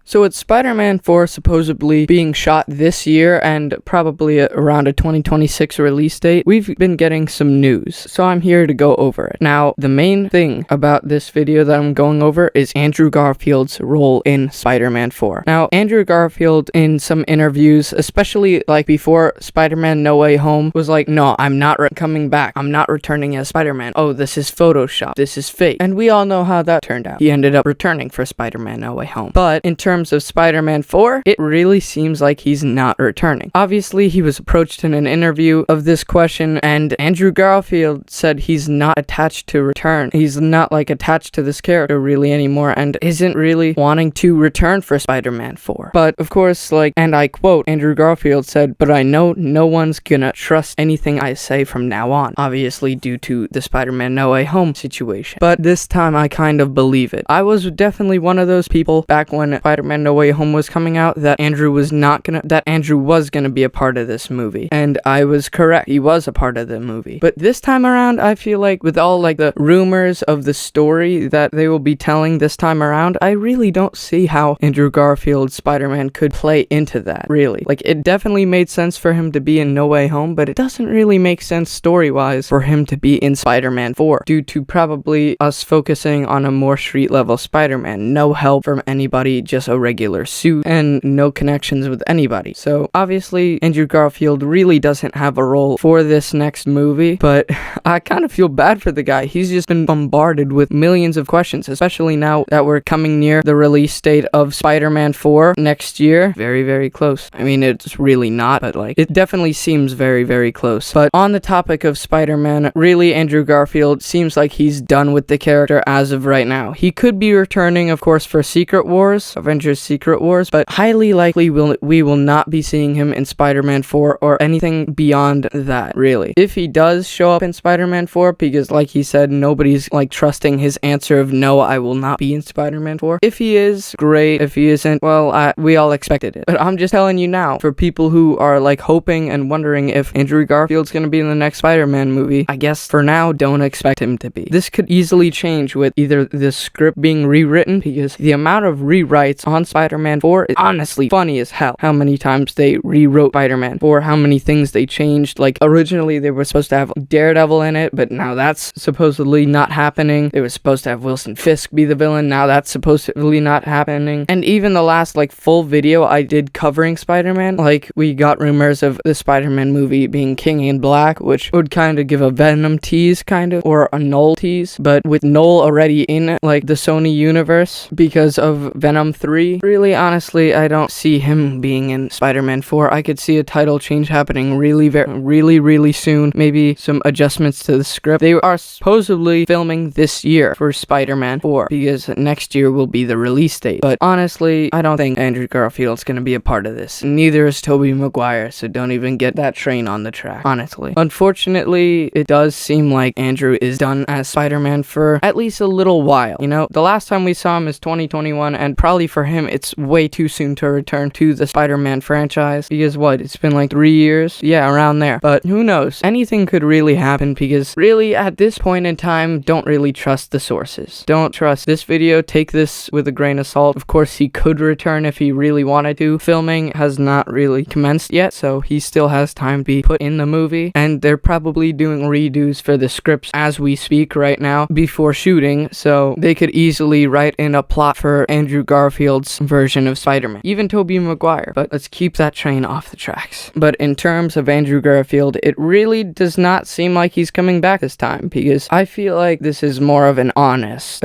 So with Spider-Man 4 supposedly being shot this year and probably around a 2026 release date, we've been getting some news. So I'm here to go over it. Now, the main thing about this video that I'm going over is Andrew Garfield's role in Spider-Man 4. Now, Andrew Garfield in some interviews, especially like before Spider-Man No Way Home, was like, no, I'm not coming back. I'm not returning as Spider-Man. Oh, this is Photoshop. This is fake. And we all know how that turned out. He ended up returning for Spider-Man No Way Home. But in terms of Spider-Man 4, it really seems like he's not returning. Obviously, he was approached in an interview of this question, and Andrew Garfield said he's not attached to return. He's not like attached to this character really anymore and isn't really wanting to return for Spider-Man 4. But of course, like, and I quote, Andrew Garfield said, "But I know no one's gonna trust anything I say from now on." Obviously due to the Spider-Man No Way Home situation. But this time I kind of believe it. I was definitely one of those people back when Spider-Man No Way Home was coming out that Andrew was gonna be a part of this movie. And I was correct. He was a part of the movie. But this time around, I feel like with all like the rumors of the story that they will be telling this time around, I really don't see how Andrew Garfield's Spider-Man could play into that, really. Like, it definitely made sense for him to be in No Way Home, but it doesn't really make sense story-wise for him to be in Spider-Man 4, due to probably us focusing on a more street-level Spider-Man. No help from anybody, just a regular suit, and no connections with anybody. So obviously Andrew Garfield really doesn't have a role for this next movie, but I kind of feel bad for the guy. He's just been bombarded with millions of questions, especially now that we're coming near the release date of Spider-Man 4 next year. Very, very close. I mean, it's really not, but like, it definitely seems very, very close. But on the topic of Spider-Man, really Andrew Garfield seems like he's done with the character as of right now. He could be returning, of course, for Secret Wars, Avengers Secret Wars, but highly likely we will not be seeing him in Spider-Man 4 or anything beyond that, really. If he does show up in Spider-Man 4, because like he said, nobody's like trusting his answer of no, I will not be in Spider-Man 4. If he is, great. If he isn't, well, we all expected it. But I'm just telling you now, for people who are like hoping and wondering if Andrew Garfield's gonna be in the next Spider-Man movie, I guess for now, don't expect him to be. This could easily change with either the script being rewritten, because the amount of rewrites on Spider-Man 4 is honestly funny as hell. How many times they rewrote Spider-Man 4, how many things they changed. Like, originally they were supposed to have Daredevil in it, but now that's supposedly not happening. They were supposed to have Wilson Fisk be the villain, now that's supposedly not happening. And even the last like full video I did covering Spider-Man, like, we got rumors of the Spider-Man movie being King in Black, which would kind of give a Venom tease, kind of, or a Null tease, but with Null already in like the Sony universe because of Venom 3, really honestly I don't see him being in Spider-Man 4. I could see a title change happening really soon, maybe some adjustments to the script. They are supposedly filming this year for Spider-Man 4 because next year will be the release date, but honestly I don't think Andrew Garfield's gonna be a part of this. Neither is Tobey Maguire, so don't even get that train on the track, honestly. Unfortunately, it does seem like Andrew is done as Spider-Man for at least a little while. You know, the last time we saw him is 2021, and probably for him it's way too soon to return to the Spider-Man franchise, because what, it's been like 3 years? Yeah, around there. But who knows? Anything could really happen, because really at this point in time, don't really trust the sources. Don't trust this video. Take this with a grain of salt. Of course, he could return if he really wanted to. Filming has not really commenced yet, so he still has time to be put in the movie, and they're probably doing redos for the scripts as we speak right now before shooting, so they could easily write in a plot for Andrew Garfield's version of Spider-Man, even Tobey Maguire. But let's keep that train off the tracks. But in terms of Andrew Garfield, it really does not seem like he's coming back this time, because I feel like this is more of an honest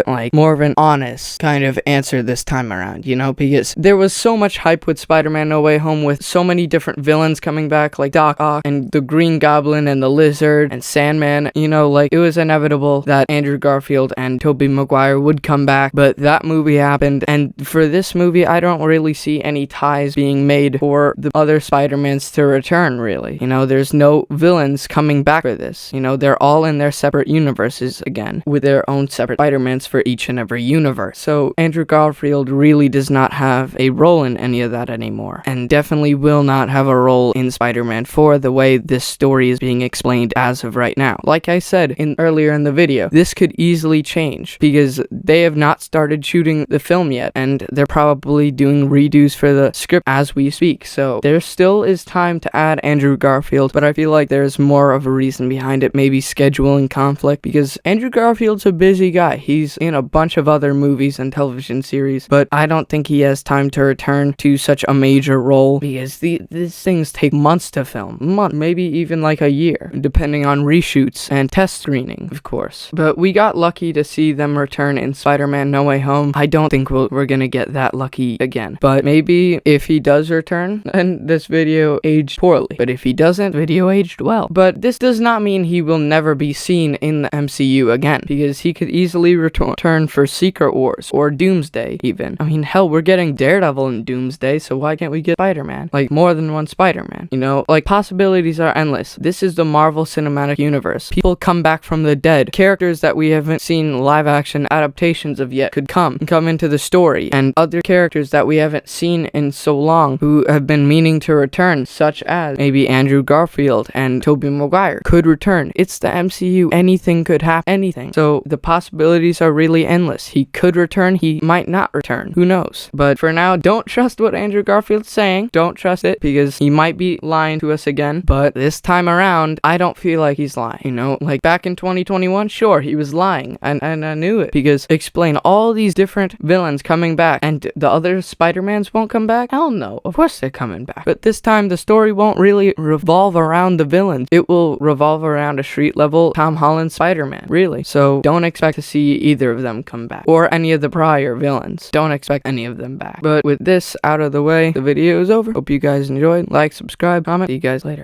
kind of answer this time around, you know, because there was so much hype with Spider-Man No Way Home, with so many different villains coming back, like Doc Ock and the Green Goblin and the Lizard and Sandman, you know, like, it was inevitable that Andrew Garfield and Tobey Maguire would come back, but that movie happened, and for this movie, I don't really see any ties being made for the other Spider-Mans to return, really. You know, there's no villains coming back for this. You know, they're all in their separate universes again, with their own separate Spider-Mans for each and every universe. So Andrew Garfield really does not have a role in any of that anymore, and definitely will not have a role in Spider-Man 4 the way this story is being explained as of right now. Like I said earlier in the video, this could easily change, because they have not started shooting the film yet, and they're probably doing redos for the script as we speak. So there still is time to add Andrew Garfield, but I feel like there's more of a reason behind it, maybe scheduling conflict, because Andrew Garfield's a busy guy. He's in a bunch of other movies and television series, but I don't think he has time to return to such a major role because these things take months to film, maybe even like a year, depending on reshoots and test screening, of course. But we got lucky to see them return in Spider-Man No Way Home. I don't think we're gonna get that lucky again, but maybe if he does return, then this video aged poorly, but if he doesn't, video aged well. But this does not mean he will never be seen in the MCU again, because he could easily return for Secret Wars or Doomsday even. I mean, hell, we're getting Daredevil in Doomsday, so why can't we get Spider-Man? Like, more than one Spider-Man, you know? Like, possibilities are endless. This is the Marvel Cinematic Universe. People come back from the dead. Characters that we haven't seen live action adaptations of yet could come into the story, and other characters that we haven't seen in so long who have been meaning to return, such as maybe Andrew Garfield and Tobey Maguire could return. It's the MCU. Anything could happen. Anything. So the possibilities are really endless. He could return. He might not return. Who knows? But for now, don't trust what Andrew Garfield's saying. Don't trust it, because he might be lying to us again. But this time around, I don't feel like he's lying. You know, like back in 2021, sure, he was lying. And I knew it, because explain all these different villains coming back and the other Spider-Mans won't come back? Hell no. Of course they're coming back. But this time the story won't really revolve around the villains. It will revolve around a street level Tom Holland Spider-Man. Really. So don't expect to see either of them come back. Or any of the prior villains. Don't expect any of them back. But with this out of the way, the video is over. Hope you guys enjoyed. Like, subscribe, comment. See you guys later.